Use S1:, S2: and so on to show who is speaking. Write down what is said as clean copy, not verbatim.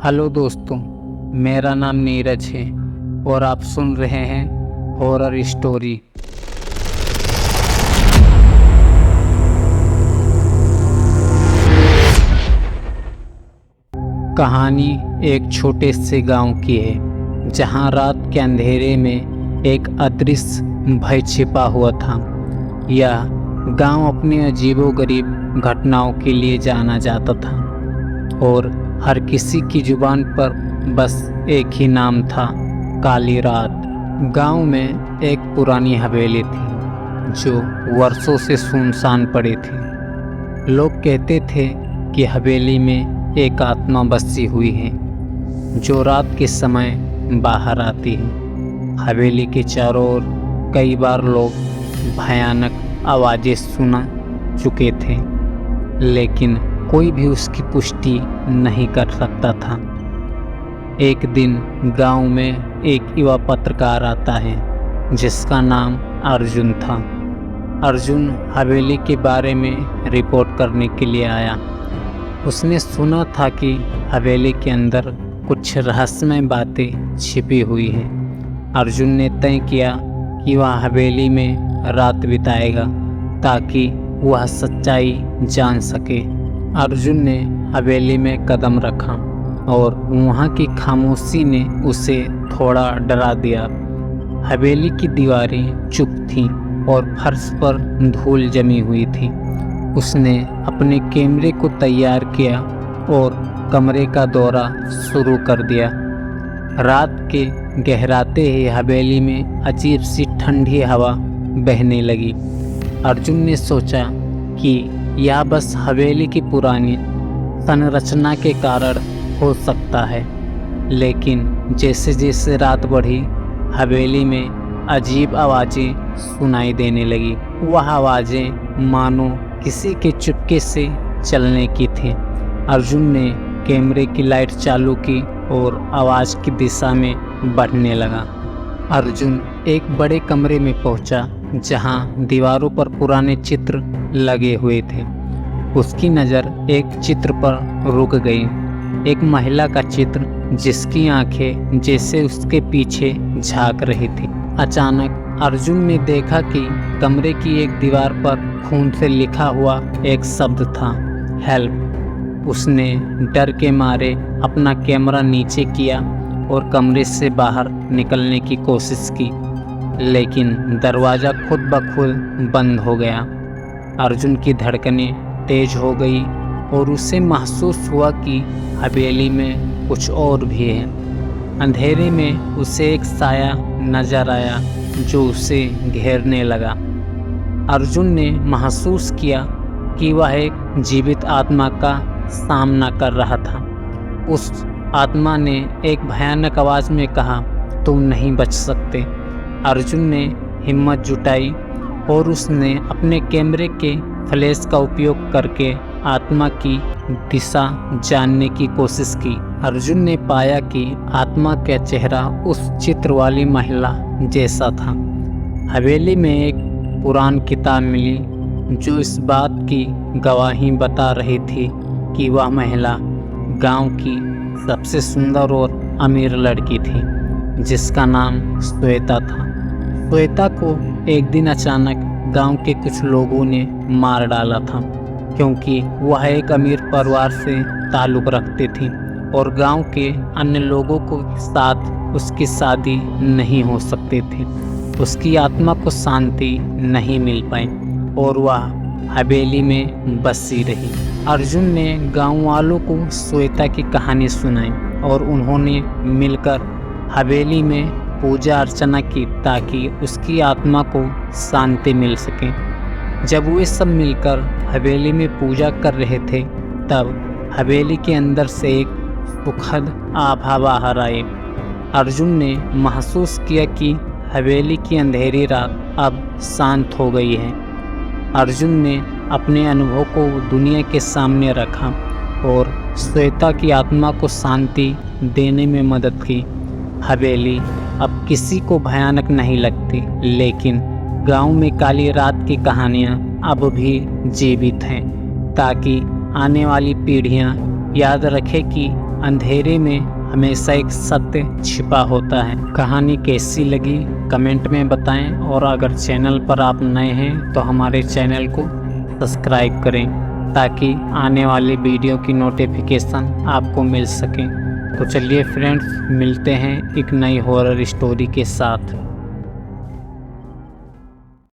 S1: Hello दोस्तों, मेरा नाम नीरज है और आप सुन रहे हैं हॉरर स्टोरी। कहानी एक छोटे से गांव की है जहां रात के अंधेरे में एक अदृश्य भय छिपा हुआ था। यह गांव अपने अजीबोगरीब घटनाओं के लिए जाना जाता था और हर किसी की जुबान पर बस एक ही नाम था, काली रात। गांव में एक पुरानी हवेली थी जो वर्षों से सुनसान पड़ी थी। लोग कहते थे कि हवेली में एक आत्मा बसी हुई है जो रात के समय बाहर आती है। हवेली के चारों ओर कई बार लोग भयानक आवाज़ें सुना चुके थे, लेकिन कोई भी उसकी पुष्टि नहीं कर सकता था। एक दिन गांव में एक युवा पत्रकार आता है जिसका नाम अर्जुन था। अर्जुन हवेली के बारे में रिपोर्ट करने के लिए आया। उसने सुना था कि हवेली के अंदर कुछ रहस्यमय बातें छिपी हुई हैं। अर्जुन ने तय किया कि वह हवेली में रात बिताएगा ताकि वह सच्चाई जान सके। अर्जुन ने हवेली में कदम रखा और वहाँ की खामोशी ने उसे थोड़ा डरा दिया। हवेली की दीवारें चुप थीं और फर्श पर धूल जमी हुई थी। उसने अपने कैमरे को तैयार किया और कमरे का दौरा शुरू कर दिया। रात के गहराते ही हवेली में अजीब सी ठंडी हवा बहने लगी। अर्जुन ने सोचा कि यह बस हवेली की पुरानी संरचना के कारण हो सकता है, लेकिन जैसे जैसे रात बढ़ी हवेली में अजीब आवाज़ें सुनाई देने लगी। वह आवाज़ें मानो किसी के चुपके से चलने की थी। अर्जुन ने कैमरे की लाइट चालू की और आवाज़ की दिशा में बढ़ने लगा। अर्जुन एक बड़े कमरे में पहुंचा जहां दीवारों पर पुराने चित्र लगे हुए थे। उसकी नज़र एक चित्र पर रुक गई, एक महिला का चित्र जिसकी आंखें जैसे उसके पीछे झांक रही थी। अचानक अर्जुन ने देखा कि कमरे की एक दीवार पर खून से लिखा हुआ एक शब्द था, हेल्प। उसने डर के मारे अपना कैमरा नीचे किया और कमरे से बाहर निकलने की कोशिश की, लेकिन दरवाज़ा खुद ब खुद बंद हो गया। अर्जुन की धड़कनें तेज हो गई और उसे महसूस हुआ कि हवेली में कुछ और भी है। अंधेरे में उसे एक साया नजर आया जो उसे घेरने लगा। अर्जुन ने महसूस किया कि वह एक जीवित आत्मा का सामना कर रहा था। उस आत्मा ने एक भयानक आवाज़ में कहा, तुम नहीं बच सकते। अर्जुन ने हिम्मत जुटाई और उसने अपने कैमरे के फ्लैश का उपयोग करके आत्मा की दिशा जानने की कोशिश की। अर्जुन ने पाया कि आत्मा का चेहरा उस चित्र वाली महिला जैसा था। हवेली में एक पुरानी किताब मिली जो इस बात की गवाही बता रही थी कि वह महिला गांव की सबसे सुंदर और अमीर लड़की थी जिसका नाम श्वेता था। श्वेता को एक दिन अचानक गांव के कुछ लोगों ने मार डाला था क्योंकि वह एक अमीर परिवार से ताल्लुक़ रखती थी और गांव के अन्य लोगों के साथ उसकी शादी नहीं हो सकती थी। उसकी आत्मा को शांति नहीं मिल पाई और वह हवेली में बसी रही। अर्जुन ने गांव वालों को श्वेता की कहानी सुनाई और उन्होंने मिलकर हवेली में पूजा अर्चना की ताकि उसकी आत्मा को शांति मिल सके। जब वे सब मिलकर हवेली में पूजा कर रहे थे तब हवेली के अंदर से एक सुखद आभा बाहर आई। अर्जुन ने महसूस किया कि हवेली की अंधेरी रात अब शांत हो गई है। अर्जुन ने अपने अनुभव को दुनिया के सामने रखा और श्वेता की आत्मा को शांति देने में मदद की। हवेली अब किसी को भयानक नहीं लगती, लेकिन गांव में काली रात की कहानियां अब भी जीवित हैं ताकि आने वाली पीढ़ियां याद रखें कि अंधेरे में हमेशा एक सत्य छिपा होता है। कहानी कैसी लगी कमेंट में बताएं, और अगर चैनल पर आप नए हैं तो हमारे चैनल को सब्सक्राइब करें ताकि आने वाली वीडियो की नोटिफिकेशन आपको मिल सके। तो चलिए फ्रेंड्स, मिलते हैं एक नई हॉरर स्टोरी के साथ।